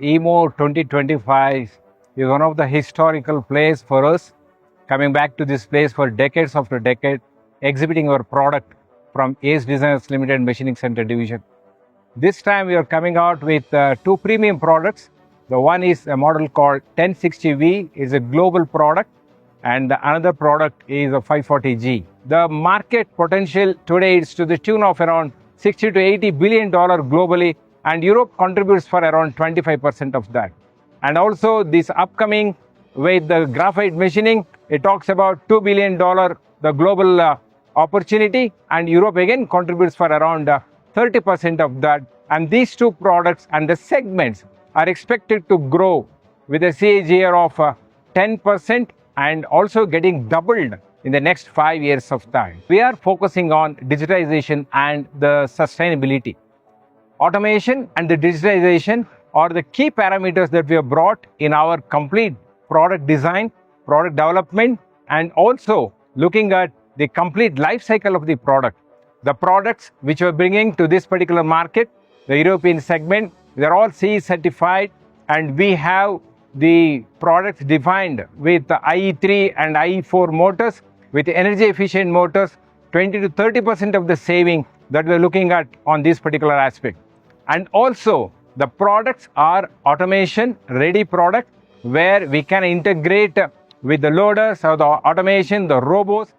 EMO 2025 is one of the historical plays for us, coming back to this place for decades after decade, exhibiting our product from Ace Designers Limited Machining Center Division. This time we are coming out with two premium products. The one is a model called 1060V, is a global product, and the another product is a 540G. The market potential today is to the tune of around $60 to $80 billion globally, and Europe contributes for around 25% of that. And also this upcoming with the graphite machining, it talks about $2 billion, the global opportunity, and Europe again contributes for around 30% of that. And these two products and the segments are expected to grow with a CAGR of 10% and also getting doubled in the next 5 years of time. We are focusing on digitization and the sustainability. Automation and the digitization are the key parameters that we have brought in our complete product design, product development, and also looking at the complete life cycle of the product. The products which we are bringing to this particular market, the European segment, they are all CE certified, and we have the products defined with the IE3 and IE4 motors, with energy efficient motors, 20 to 30% of the saving that we are looking at on this particular aspect. And also the products are automation ready product, where we can integrate with the loaders or the automation, the robots,